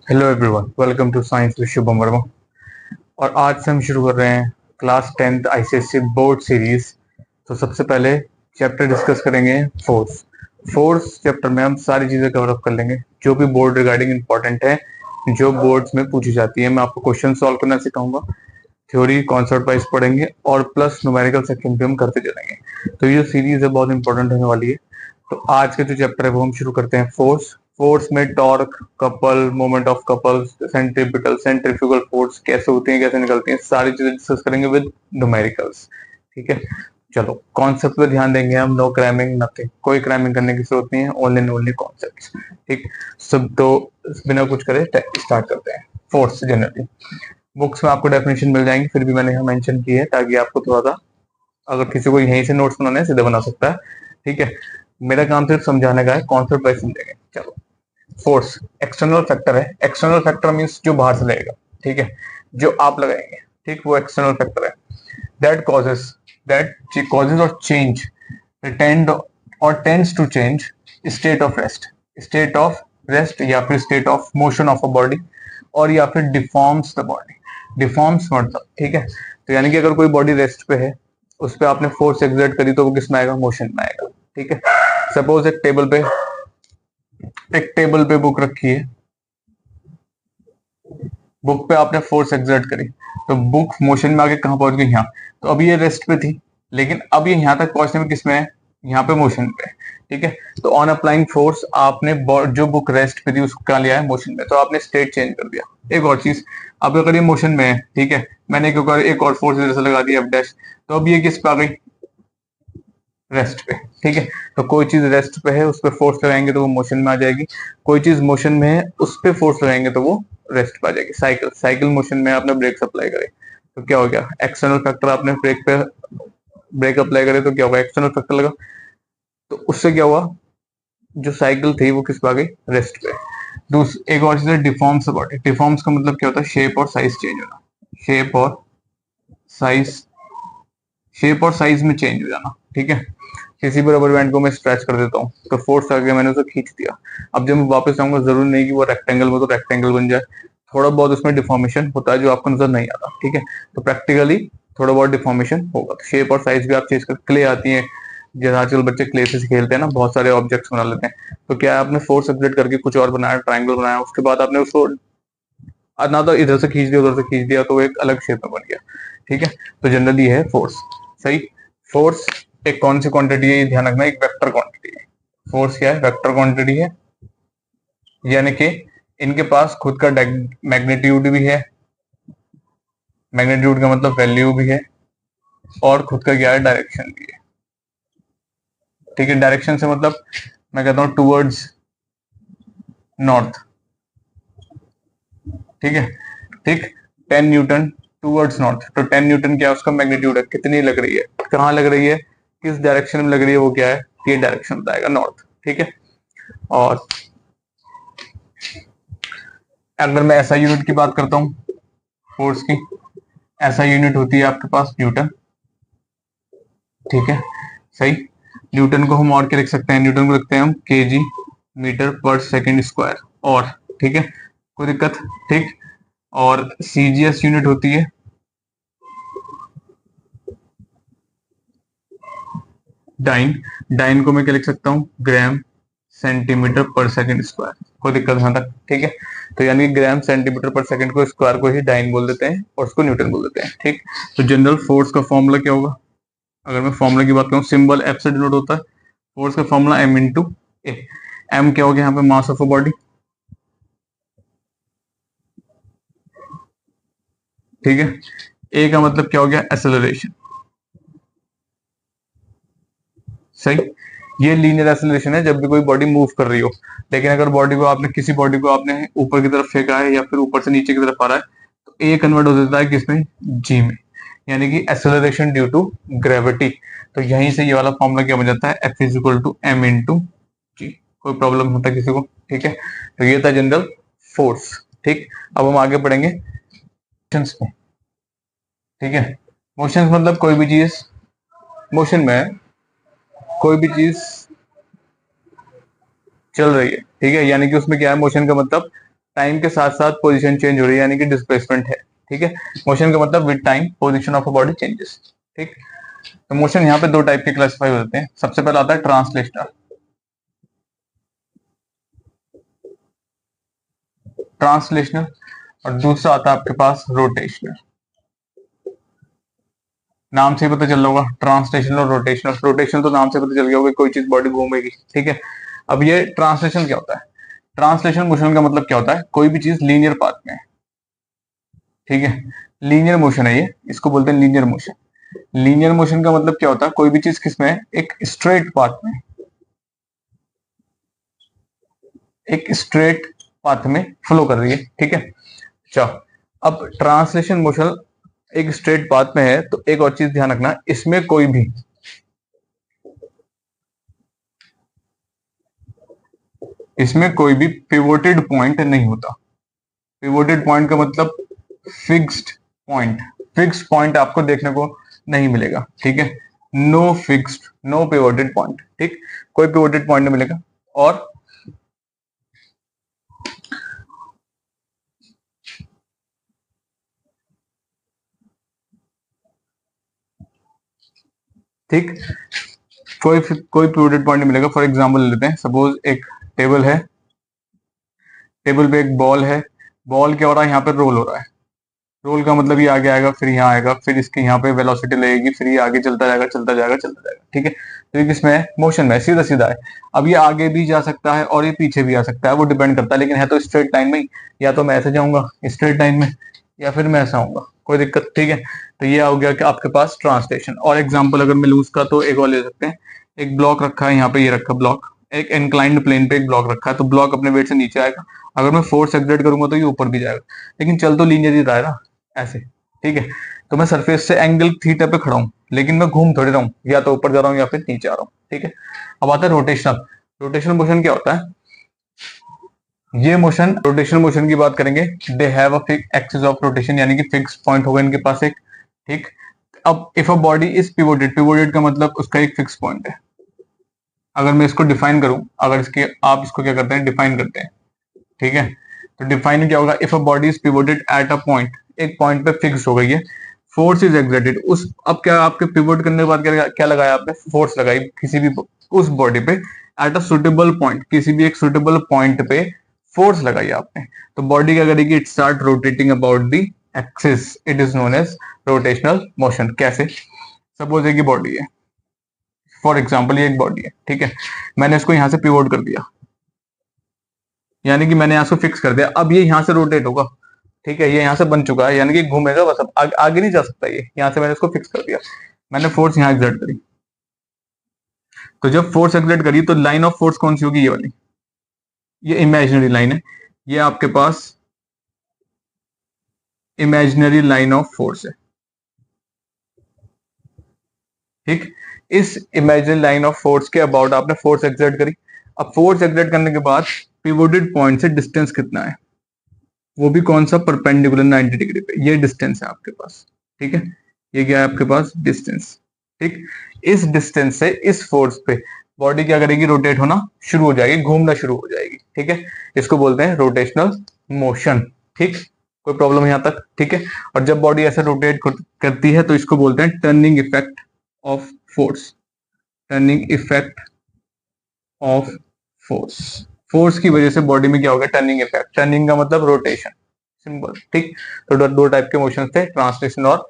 Hello everyone, welcome to science with Shubham Verma. और आज से हम शुरू कर रहे हैं class 10th ICSC board series. तो सबसे पहले चैप्टर डिस्कस करेंगे फोर्स। फोर्स चैप्टर में हम सारी चीजें कवर अप कर लेंगे जो भी बोर्ड रिगार्डिंग इंपॉर्टेंट है, जो बोर्ड्स में पूछी जाती है। मैं आपको क्वेश्चन सॉल्व करना सिखाऊंगा, थ्योरी कॉन्सेप्ट वाइज पढ़ेंगे और प्लस न्यूमेरिकल सेक्शन भी हम करते चलेंगे। तो ये सीरीज है, बहुत इंपॉर्टेंट होने वाली है। तो आज के जो चैप्टर है वो हम शुरू करते हैं फोर्स। फोर्स में torque, couple, moment of couples, centripetal, centrifugal force कैसे होती हैं, कैसे निकलती हैं, सारी चीजें डिस्कस करेंगे विद न्यूमेरिकल्स। ठीक है, चलो कॉन्सेप्ट पे ध्यान देंगे हम। नो क्रैमिंग, नथिंग, कोई क्रैमिंग करने की जरूरत नहीं है, ओनली एंड ओनली कॉन्सेप्ट्स। ठीक, सब तो बिना कुछ करे स्टार्ट करते हैं। फोर्स जनरली बुक्स में आपको डेफिनेशन मिल जाएंगी, फिर भी मैंने यहाँ मेंशन की है ताकि आपको थोड़ा सा, अगर किसी को यहीं से नोट्स बनाने हैं सीधे बना सकता है। ठीक है, मेरा काम सिर्फ समझाने का है, कॉन्सेप्ट वाइज समझेंगे। चलो, फोर्स एक्सटर्नल फैक्टर है। एक्सटर्नल फैक्टर मींस जो बाहर से लगेगा, ठीक है, जो आप लगाएंगे, ठीक, वो एक्सटर्नल फैक्टर है। दैट कॉजेज और चेंज टेंड और tends to change state of rest, state of rest या फिर state of motion of a body, और या फिर डिफॉर्म्स द बॉडी। डिफॉर्म्स मतलब, ठीक है, तो यानी कि अगर कोई बॉडी रेस्ट पे है, उस पर आपने फोर्स एक्सर्ट करी तो वो किस में आएगा, मोशन में आएगा। ठीक है, सपोज एक टेबल पे बुक रखी है, बुक पे आपने फोर्स एक्सर्ट करी तो बुक मोशन में आके कहां पहुंच गई, यहाँ। तो अभी ये रेस्ट पे थी, लेकिन अब ये यहाँ तक पहुंचने में किस में है, यहाँ पे मोशन पे। ठीक है, तो ऑन अप्लाइंग फोर्स आपने जो बुक रेस्ट पे थी उसको कहा लिया है, मोशन में, तो आपने स्टेट चेंज कर दिया। एक और चीज, अब अगर ये मोशन में है, ठीक है, मैंने एक और फोर्स इधर से लगा दिया एफ डैश, तो अब ये किस पे आ गई, रेस्ट पे। ठीक है, तो कोई चीज रेस्ट पे है उस पर फोर्स लगाएंगे तो वो मोशन में आ जाएगी, कोई चीज मोशन में है उस पर फोर्स लगाएंगे तो वो रेस्ट पे आ जाएगी। साइकिल मोशन में आपने ब्रेक अप्लाई करे तो क्या हो गया, एक्सटर्नल फैक्टर आपने ब्रेक अप्लाई करे तो क्या होगा, एक्सटर्नल फैक्टर लगा, तो उससे क्या हुआ, जो साइकिल थी वो किस पे आ गई, रेस्ट पे। एक और चीज है डिफॉर्म्स बॉडी। डिफॉर्म्स का मतलब क्या होता है, शेप और साइज चेंज होना। शेप और साइज शेप और साइज में चेंज हो जाना। ठीक है, किसी भी रबर बैंड को मैं स्ट्रेच कर देता हूँ तो फोर्स आ गया, मैंने उसे खींच दिया। अब जब मैं वापस आऊंगा, जरूरी नहीं कि वो रेक्टेंगल में तो रेक्टेंगल बन जाए, थोड़ा बहुत उसमें डिफॉर्मेशन होता है जो आपको नजर नहीं आता। ठीक है, तो प्रैक्टिकली थोड़ा बहुत डिफॉर्मेशन होगा। तो शेप और साइज भी आप चेंज कर, क्ले आती है, जैसे आजकल बच्चे क्ले से खेलते हैं ना, बहुत सारे ऑब्जेक्ट्स बना लेते हैं, तो क्या है, आपने फोर्स एक्सर्ट करके कुछ और बनाया, ट्राइंगल बनाया, उसके बाद आपने उसको ना तो इधर से खींच दिया उधर से खींच दिया तो एक अलग शेप में बन गया। ठीक है, तो जनरली है फोर्स। सही, फोर्स एक कौन सी क्वांटिटी है, ये ध्यान रखना, एक वेक्टर क्वांटिटी है। फोर्स क्या है, वेक्टर क्वांटिटी है, यानी कि इनके पास खुद का मैग्नीट्यूड भी है, मैग्नीट्यूड का मतलब वैल्यू भी है, और खुद का क्या है, डायरेक्शन भी है। ठीक है, डायरेक्शन से मतलब मैं कहता हूं टूवर्ड्स नॉर्थ। ठीक है, ठीक, 10 न्यूटन टूवर्ड्स नॉर्थ, तो 10 न्यूटन क्या है, उसका मैग्नीट्यूड है, कितनी लग रही है, कहाँ लग रही है, किस डायरेक्शन में लग रही है, वो क्या है, ये डायरेक्शन बताएगा, नॉर्थ। ठीक है, और अगर मैं ऐसा यूनिट की बात करता हूँ फोर्स की, ऐसा यूनिट होती है आपके पास न्यूटन। ठीक है, सही, न्यूटन को हम और क्या लिख सकते हैं, न्यूटन को लिखते हैं हम केजी मीटर पर सेकंड स्क्वायर। और ठीक है, कोई दिक्कत, ठीक, और सीजीएस यूनिट होती है डाइन। डाइन को मैं क्या लिख सकता हूँ, ग्राम सेंटीमीटर पर सेकंड स्क्वायर। कोई दिक्कत यहाँ तक, ठीक है, तो यानी ग्राम सेंटीमीटर पर सेकंड को स्क्वायर को ही डाइन बोल देते हैं और उसको न्यूटन बोल देते हैं। ठीक, तो जनरल फोर्स का फॉर्मूला क्या होगा, अगर मैं फॉर्मूला की बात करूँ, सिंबल एफ से डिनोट होता है, फोर्स का फॉर्मूला एम इंटू ए। एम क्या हो गया यहाँ पे, मास ऑफ अ बॉडी। ठीक है, ए का मतलब क्या हो गया, एक्सेलरेशन। सही, ये लीनियर एक्सेलरेशन है जब भी कोई बॉडी मूव कर रही हो। लेकिन अगर किसी बॉडी को आपने ऊपर की तरफ फेंका है या फिर ऊपर से नीचे की तरफ आ रहा है, तो ए कन्वर्ट हो जाता है किसमें, जी में, यानी कि एक्सेलरेशन ड्यू टू ग्रेविटी। तो यहीं से ये वाला फॉर्मूला क्या बन जाता है, F is equal to M into G. कोई प्रॉब्लम होता है किसी को, ठीक है, तो ये था जनरल फोर्स। ठीक, अब हम आगे पढ़ेंगे मोशंस में। ठीक है, मोशंस मतलब कोई भी चीज मोशन में है, कोई भी चीज चल रही है। ठीक है, यानी कि उसमें क्या है, मोशन का मतलब टाइम के साथ साथ पोजीशन चेंज हो रही है, यानी कि डिस्प्लेसमेंट है। ठीक है, मोशन का मतलब with time position of a body changes. ठीक, तो मोशन यहाँ पे दो टाइप के क्लासिफाई होते हैं। सबसे पहला आता है ट्रांसलेशनल, ट्रांसलेशनल, और दूसरा आता है आपके पास रोटेशनल। नाम से ही पता चल रहा होगा, ट्रांसलेशनल और रोटेशनल। रोटेशनल तो नाम से पता चल गया होगा, कोई चीज बॉडी घूमेगी। ठीक है, अब ये ट्रांसलेशन क्या होता है? ट्रांसलेशन मोशन का मतलब क्या होता है? कोई भी चीज लीनियर पाथ में है। ठीक है, लीनियर मोशन है ये, इसको बोलते हैं लीनियर मोशन। लीनियर मोशन का मतलब क्या होता है? कोई भी चीज किसमें है? एक स्ट्रेट पाथ में, एक स्ट्रेट पाथ में फ्लो कर रही है। ठीक है, अच्छा, अब ट्रांसलेशन मोशन एक स्ट्रेट पाथ में है, तो एक और चीज ध्यान रखना, इसमें कोई भी पिवोटेड पॉइंट नहीं होता। पिवोटेड पॉइंट का मतलब फिक्स्ड पॉइंट, फिक्स्ड पॉइंट आपको देखने को नहीं मिलेगा। ठीक है, no fixed, no pivoted point. ठीक, कोई पिवोटेड पॉइंट नहीं मिलेगा। और ठीक, कोई पिवोटेड पॉइंट नहीं मिलेगा। फॉर एग्जांपल ले लेते हैं, सपोज एक टेबल है, टेबल पे एक बॉल है, बॉल क्या हो रहा है? यहाँ पे रोल हो रहा है। रोल का मतलब ये आगे आएगा, फिर यहाँ आएगा, फिर इसके यहाँ पे वेलोसिटी लगेगी, फिर ये आगे चलता जाएगा, चलता जाएगा, चलता जाएगा। ठीक है, तो ये किसमें है? मोशन में, सीधा सीधा है। अब ये आगे भी जा सकता है और ये पीछे भी आ सकता है, वो डिपेंड करता है, लेकिन है तो स्ट्रेट लाइन में ही। या तो मैं ऐसे जाऊंगा स्ट्रेट लाइन में, या फिर मैं ऐसा आऊंगा, कोई दिक्कत। ठीक है, तो ये हो गया कि आपके पास ट्रांसलेशन। और एग्जाम्पल अगर मैं लूँ उसका, तो एक और ले सकते हैं। एक ब्लॉक रखा है यहाँ पे, ये रखा ब्लॉक, एक इंक्लाइंड प्लेन पे एक ब्लॉक रखा है, तो ब्लॉक अपने वेट से नीचे आएगा। अगर मैं फोर्स एक्सर्ट करूंगा तो ये ऊपर भी जाएगा, लेकिन चल तो लीनियर ही रहा है ना, ऐसे। ठीक है, तो मैं सरफेस से एंगल थीटा पे खड़ा हूं, लेकिन मैं घूम थोड़ी रहा हूं, या तो ऊपर जा रहा हूं या फिर नीचे आ रहा हूं। ठीक है, अब आता है रोटेशनल। रोटेशनल मोशन क्या होता है? ये मोशन, रोटेशनल मोशन की बात करेंगे, they have a fix axis of rotation, यानी कि फिक्स पॉइंट होगा इनके पास एक। ठीक, अब if a body is pivoted, pivoted का मतलब उसका एक फिक्स पॉइंट है। अगर मैं इसको डिफाइन करूं, अगर इसके आप इसको क्या करते हैं? डिफाइन करते हैं। ठीक है, तो डिफाइन क्या होगा? If a body is pivoted at a point, एक पॉइंट पे फिक्स हो गई है, फोर्स इज एक्सर्टेड उस, अब क्या आपके पिवोट करने के बाद क्या क्या लगाया आपने? फोर्स लगाई किसी भी उस बॉडी पे, एट अ सुटेबल पॉइंट, किसी भी एक सुटेबल पॉइंट पे फोर्स लगाई आपने, तो बॉडी क्या करेगी? It start rotating about the axis, it is known as rotational motion. कैसे? सपोज एक बॉडी है, फॉर एग्जाम्पल ये एक बॉडी है। ठीक है, मैंने इसको यहां से पिवोट कर दिया, यानी कि मैंने यहाँ से फिक्स कर दिया। अब ये यहाँ से रोटेट होगा। ठीक है, ये यहाँ से बन चुका है, यानी कि घूमेगा बस, अब आगे नहीं जा सकता ये। यहाँ से मैंने इसको फिक्स कर दिया, मैंने फोर्स यहाँ एक्सर्ट करी। तो जब फोर्स एक्सर्ट करी, तो लाइन ऑफ फोर्स कौन सी होगी? ये वाली, ये इमेजिनरी लाइन है। ये आपके पास इमेजिनरी लाइन ऑफ फोर्स है। ठीक, इस इमेजिनरी लाइन ऑफ फोर्स के अबाउट आपने फोर्स एक्सर्ट करी। अब फोर्स एक्सर्ट करने के बाद पिवोटेड पॉइंट से डिस्टेंस कितना है? वो भी कौन सा? परपेंडिकुलर 90 डिग्री पे, ये डिस्टेंस है आपके पास। ठीक है, ये क्या है आपके पास? डिस्टेंस। ठीक, इस डिस्टेंस से इस फोर्स पे बॉडी क्या करेगी? रोटेट होना शुरू हो जाएगी, घूमना शुरू हो जाएगी। ठीक है, इसको बोलते हैं रोटेशनल मोशन। ठीक, कोई प्रॉब्लम यहां तक? ठीक है, और जब बॉडी ऐसे रोटेट करती है, तो इसको बोलते हैं turning effect of force, turning effect of force. Force की वजह से बॉडी में क्या होगा? Turning effect. टर्निंग का मतलब रोटेशन, सिंपल। ठीक, तो दो टाइप के मोशन थे, ट्रांसलेशन और